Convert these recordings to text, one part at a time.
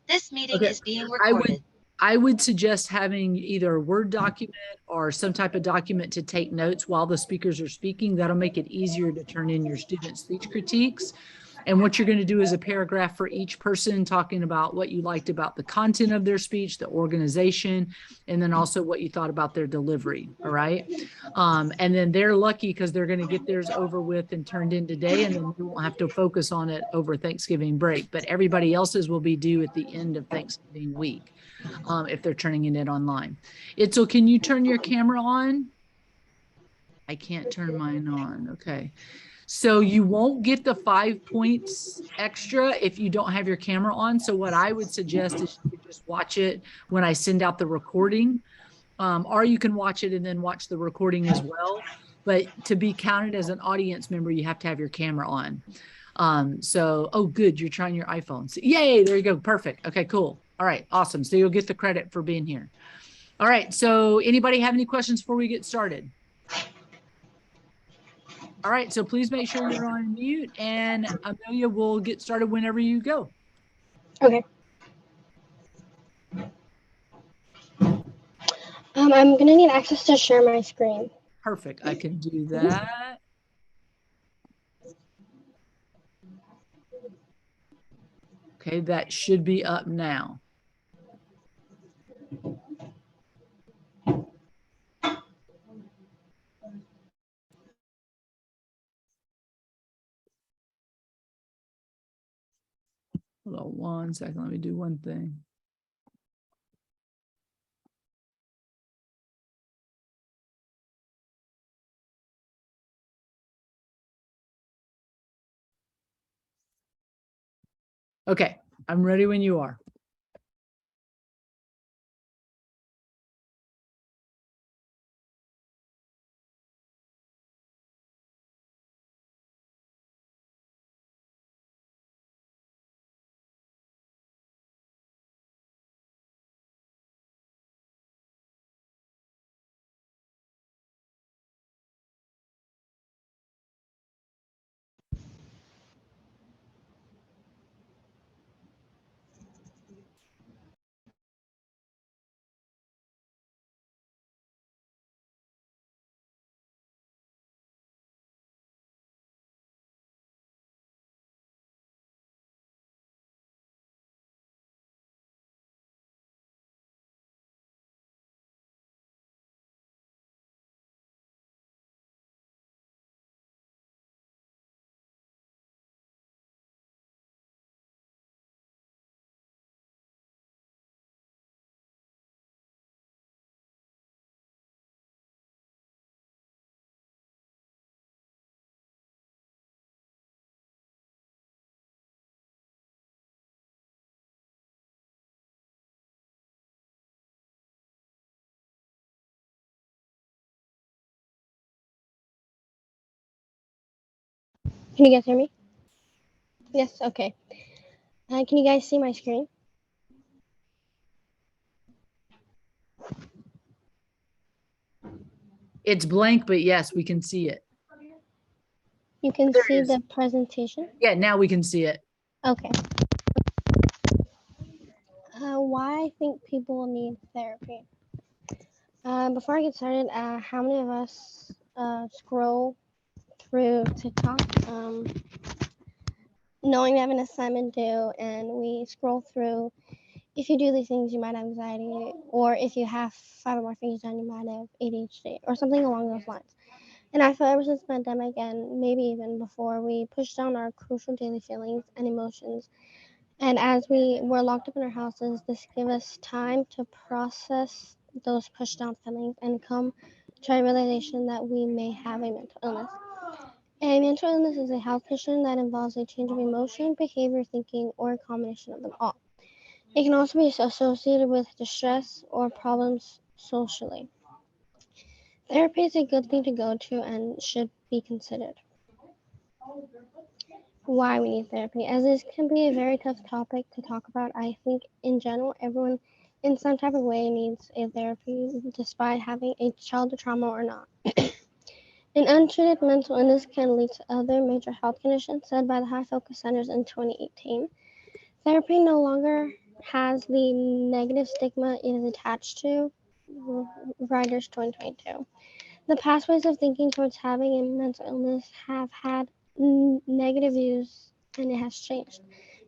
This meeting Okay. is being I would recorded. I would suggest having either a Word document or some type of document to take notes while the speakers are speaking. That'll make it easier to turn in your student speech critiques. And what you're going to do is a paragraph for each person talking about what you liked about the content of their speech, the organization, and then also what you thought about their delivery. All right. And then they're lucky because they're going to get theirs over with and turned in today, and then you won't have to focus on it over Thanksgiving break. But everybody else's will be due at the end of Thanksgiving week if they're turning it in online. Itzel, can you turn your camera on? I can't turn mine on. Okay. So you won't get the 5 points extra if you don't have your camera on. So what I would suggest is you could just watch it when I send out the recording, or you can watch it and then watch the recording as well. But to be counted as an audience member, you have to have your camera on. Oh, good. You're trying your iPhone. So, yay. There you go. Perfect. Okay, cool. All right. Awesome. So you'll get the credit for being here. All right. So anybody have any questions before we get started? All right, so please make sure you're on mute, and Amelia will get started whenever you go. Okay. I'm gonna need access to share my screen. Perfect, I can do that. Okay, that should be up now. Hold on 1 second, let me do one thing. Okay, I'm ready when you are. Can you guys hear me? Yes, okay. Can you guys see my screen? It's blank, but yes, we can see it. You can There it see is. the presentation? Yeah, now we can see it. Okay. Why I think people need therapy. Before I get started, how many of us scroll through TikTok knowing we have an assignment due, and we scroll through? If you do these things, you might have anxiety, or if you have 5 or more things done, you might have ADHD or something along those lines. And I feel ever since the pandemic, and maybe even before, we pushed down our crucial daily feelings and emotions. And as we were locked up in our houses, this gave us time to process those pushed down feelings and come to a realization that we may have a mental illness. A mental illness is a health condition that involves a change of emotion, behavior, thinking, or a combination of them all. It can also be associated with distress or problems socially. Therapy is a good thing to go to and should be considered. Why we need therapy, as this can be a very tough topic to talk about. I think in general, everyone in some type of way needs a therapy, despite having a childhood trauma or not. An untreated mental illness can lead to other major health conditions, said by the High Focus Centers in 2018. Therapy no longer has the negative stigma it is attached to. Writers 2022. The past ways of thinking towards having a mental illness have had negative views, and it has changed.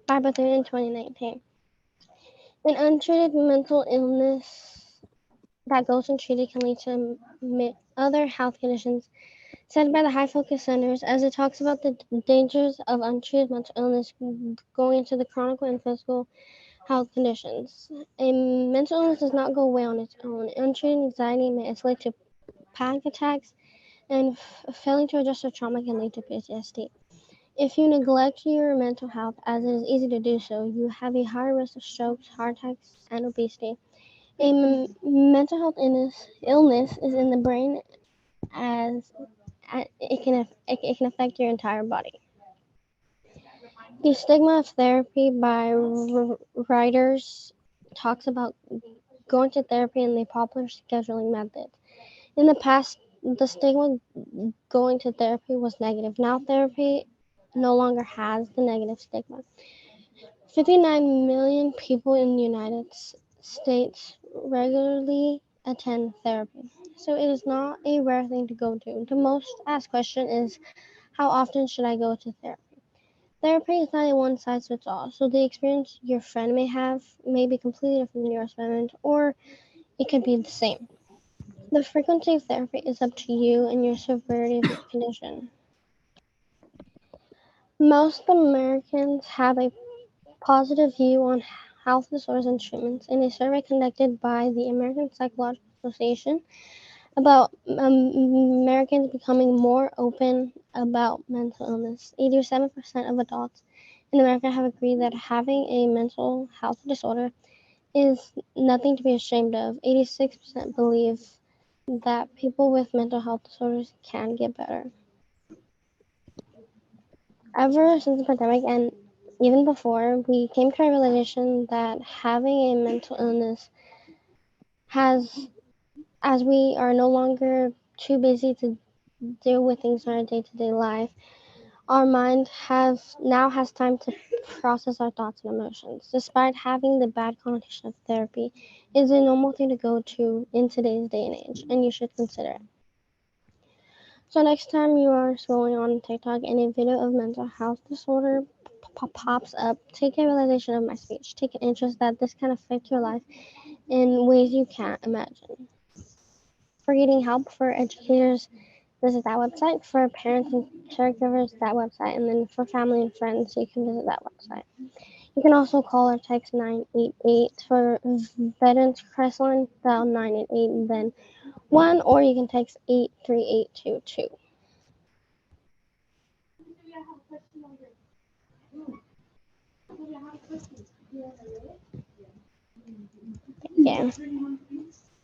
By Bethune in 2019. An untreated mental illness that goes untreated can lead to other health conditions, said by the High Focus Centers, as it talks about the dangers of untreated mental illness going into the chronic and physical health conditions. A mental illness does not go away on its own. Untreated anxiety may escalate to panic attacks, and failing to address the trauma can lead to PTSD. If you neglect your mental health, as it is easy to do so, you have a higher risk of strokes, heart attacks, and obesity. A mental health illness is in the brain, as it can affect your entire body. The stigma of therapy by writers talks about going to therapy and the popular scheduling methods. In the past, the stigma going to therapy was negative. Now therapy no longer has the negative stigma. 59 million people in the United States regularly attend therapy, so it is not a rare thing to go to. The most asked question is, how often should I go to therapy? Therapy is not a one size fits all, so the experience your friend may have may be completely different than yours, or it could be the same. The frequency of therapy is up to you and your severity of your condition. Most Americans have a positive view on health disorders and treatments. In a survey conducted by the American Psychological Association about Americans becoming more open about mental illness, 87% of adults in America have agreed that having a mental health disorder is nothing to be ashamed of. 86% believe that people with mental health disorders can get better. Ever since the pandemic and even before, we came to a realization that having a mental illness has, as we are no longer too busy to deal with things in our day-to-day life, our mind has time to process our thoughts and emotions. Despite having the bad connotation of therapy, it is a normal thing to go to in today's day and age, and you should consider it. So next time you are scrolling on TikTok and a video of mental health disorder pops up, take a realization of my speech. Take an interest that this can affect your life in ways you can't imagine. For getting help for educators, visit that website. For parents and caregivers, that website. And then for family and friends, you can visit that website. You can also call or text 988 for Veterans Crisis Line, dial 988 and then 1, or you can text 83822. Yeah.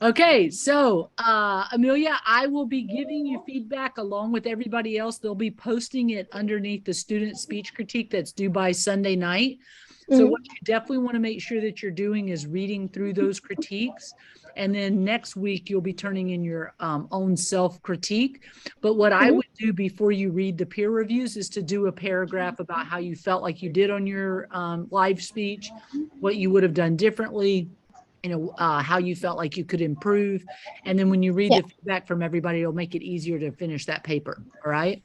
Okay, so Amelia, I will be giving you feedback along with everybody else. They'll be posting it underneath the student speech critique that's due by Sunday night. So what you definitely want to make sure that you're doing is reading through those critiques. And then next week, you'll be turning in your own self critique. But what I would do before you read the peer reviews is to do a paragraph about how you felt like you did on your live speech, what you would have done differently, how you felt like you could improve. And then when you read Yeah. the feedback from everybody, it'll make it easier to finish that paper. All right.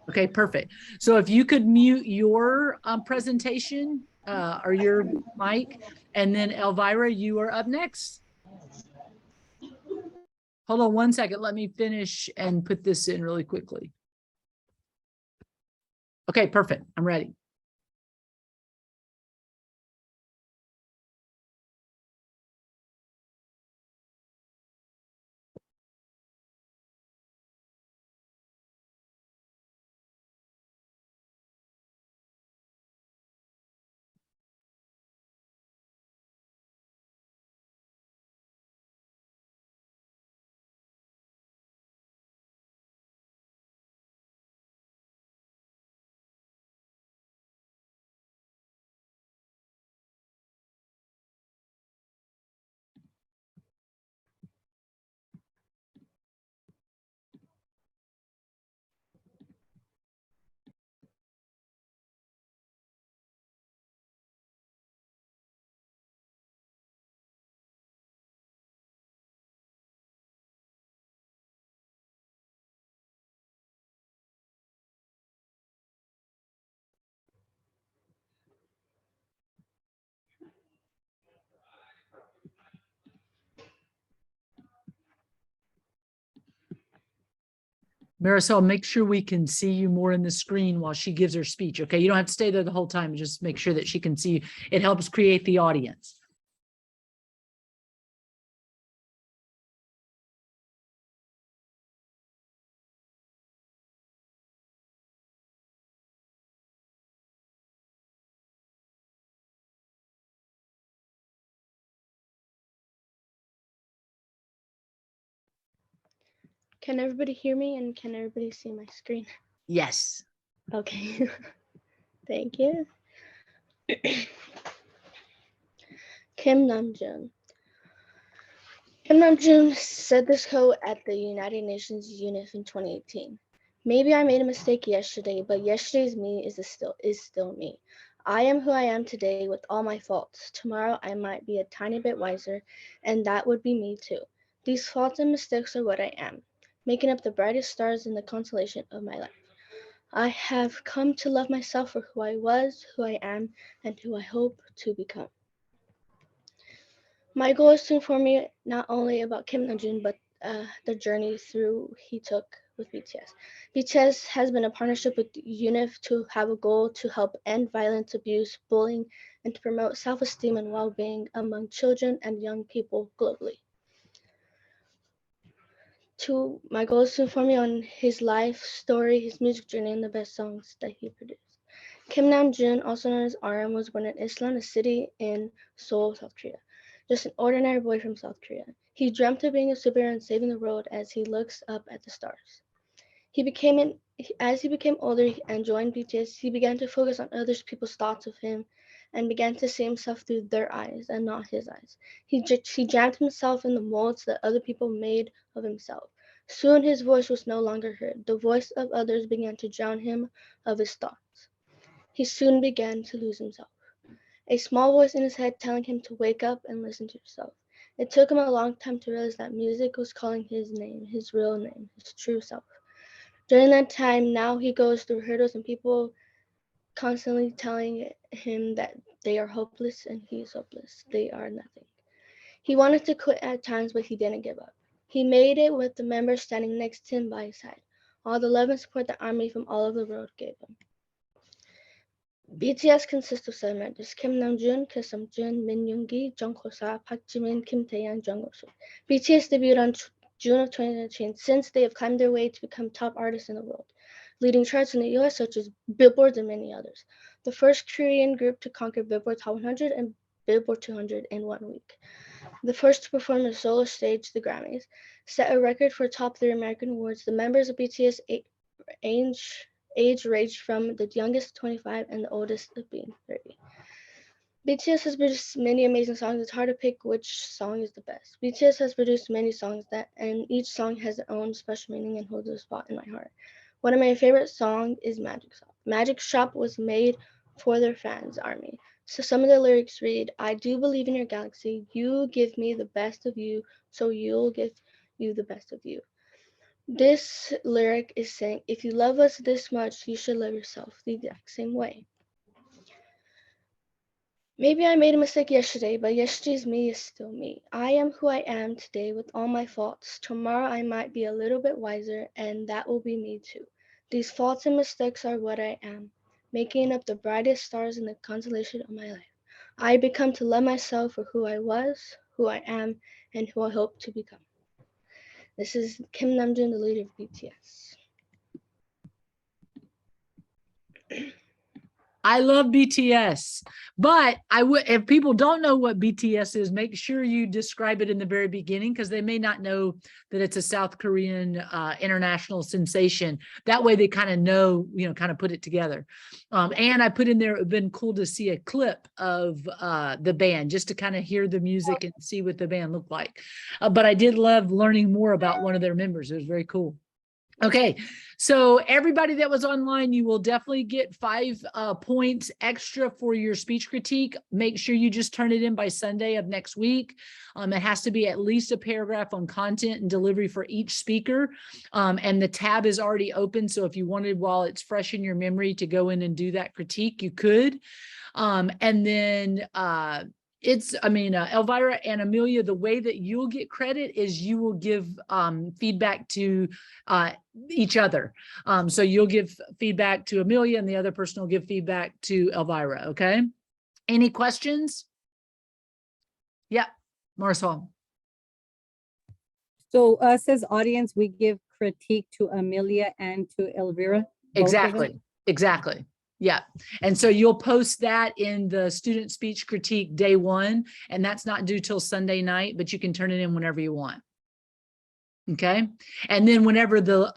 Okay, perfect. So if you could mute your presentation or your mic, and then Elvira, you are up next. Hold on one second. Let me finish and put this in really quickly. Okay, perfect. I'm ready. Marisol, make sure we can see you more in the screen while she gives her speech. Okay, you don't have to stay there the whole time. Just make sure that she can see you. It helps create the audience. Can everybody hear me and can everybody see my screen? Yes. Okay. Thank you. Kim Namjoon. Kim Namjoon said this quote at the United Nations UNIF in 2018. Maybe I made a mistake yesterday, but yesterday's me is still me. I am who I am today with all my faults. Tomorrow I might be a tiny bit wiser, and that would be me too. These faults and mistakes are what I am, making up the brightest stars in the constellation of my life. I have come to love myself for who I was, who I am, and who I hope to become. My goal is to inform you not only about Kim Namjoon, but the journey through he took with BTS. BTS has been a partnership with UNIF to have a goal to help end violence, abuse, bullying, and to promote self-esteem and well-being among children and young people globally. My goal is to inform you on his life story, his music journey, and the best songs that he produced. Kim Namjoon, also known as RM, was born in Isan, a city in Seoul, South Korea. Just an ordinary boy from South Korea. He dreamt of being a superhero and saving the world as he looks up at the stars. As he became older and joined BTS, he began to focus on other people's thoughts of him and began to see himself through their eyes and not his eyes. He jammed himself in the molds that other people made of himself. Soon his voice was no longer heard. The voice of others began to drown him of his thoughts. He soon began to lose himself. A small voice in his head telling him to wake up and listen to yourself. It took him a long time to realize that music was calling his name, his real name, his true self. During that time, now he goes through hurdles and people constantly telling him that they are hopeless and he is hopeless. They are nothing. He wanted to quit at times, but he didn't give up. He made it with the members standing next to him by his side. All the love and support the army from all over the world gave him. BTS consists of 7 members: Kim Namjoon, Kim Seokjun, Min Yoongi, Jung Hosa, Park Jimin, Kim Taehyung, Jung Hoseok. BTS debuted on June of 2019. Since they have climbed their way to become top artists in the world, leading charts in the US such as Billboard and many others. The first Korean group to conquer Billboard Top 100 and Billboard 200 in 1 week. The first to perform a solo stage, the Grammys, set a record for top 3 American awards. The members of BTS age ranged from the youngest 25 and the oldest of being 30. BTS has produced many amazing songs. It's hard to pick which song is the best. BTS has produced many songs and each song has its own special meaning and holds a spot in my heart. One of my favorite songs is Magic Shop. Magic Shop was made for their fans, ARMY. So some of the lyrics read, I do believe in your galaxy. You give me the best of you, so you'll give you the best of you. This lyric is saying, if you love us this much, you should love yourself the exact same way. Maybe I made a mistake yesterday, but yesterday's me is still me. I am who I am today with all my faults. Tomorrow I might be a little bit wiser, and that will be me too. These faults and mistakes are what I am, making up the brightest stars in the constellation of my life. I become to love myself for who I was, who I am, and who I hope to become. This is Kim Namjoon, the leader of BTS. I love BTS, but if people don't know what BTS is, make sure you describe it in the very beginning because they may not know that it's a South Korean international sensation. That way they kind of know, kind of put it together. And I put in there, it would have been cool to see a clip of the band just to kind of hear the music and see what the band looked like. But I did love learning more about one of their members. It was very cool. Okay, so everybody that was online, you will definitely get 5 points extra for your speech critique. Make sure you just turn it in by Sunday of next week. It has to be at least a paragraph on content and delivery for each speaker. And the tab is already open. So if you wanted, while it's fresh in your memory, to go in and do that critique, you could. And then I mean, Elvira and Amelia, the way that you'll get credit is you will give feedback to each other. So you'll give feedback to Amelia and the other person will give feedback to Elvira, okay? Any questions? Yeah, Marisol. So us as audience, we give critique to Amelia and to Elvira? Both of them? Exactly. Yeah. And so you'll post that in the student speech critique day 1, and that's not due till Sunday night, but you can turn it in whenever you want. Okay. And then whenever the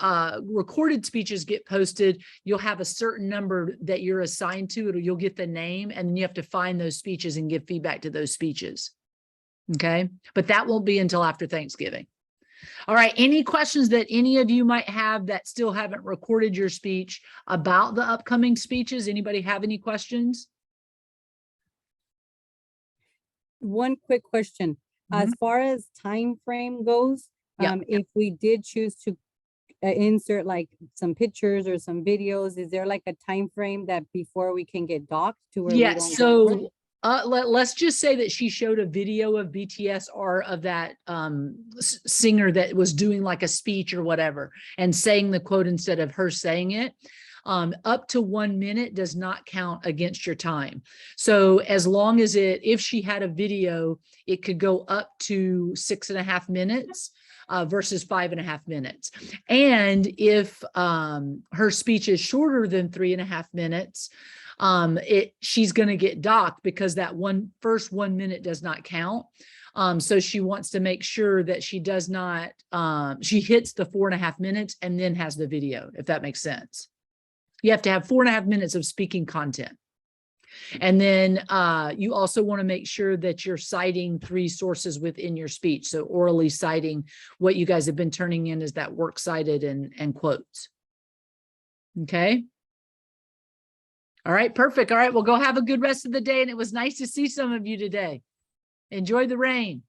recorded speeches get posted, you'll have a certain number that you're assigned to it, or you'll get the name, and then you have to find those speeches and give feedback to those speeches. Okay. But that won't be until after Thanksgiving. All right. Any questions that any of you might have that still haven't recorded your speech about the upcoming speeches? Anybody have any questions? One quick question. As far as time frame goes, Yeah. if we did choose to insert like some pictures or some videos, is there like a time frame that before we can get docked to where we Yeah. don't go for it? So let's just say that she showed a video of BTS or of that singer that was doing like a speech or whatever and saying the quote instead of her saying it. Up to 1 minute does not count against your time. So as long as if she had a video, it could go up to 6.5 minutes versus 5.5 minutes. And if her speech is shorter than 3.5 minutes, she's going to get docked because that first 1 minute does not count. So she wants to make sure that she does not, she hits the 4.5 minutes and then has the video, if that makes sense. You have to have 4.5 minutes of speaking content. And then you also want to make sure that you're citing 3 sources within your speech. So orally citing what you guys have been turning in as that works cited and quotes. Okay. All right, perfect. All right, well, go have a good rest of the day. And it was nice to see some of you today. Enjoy the rain.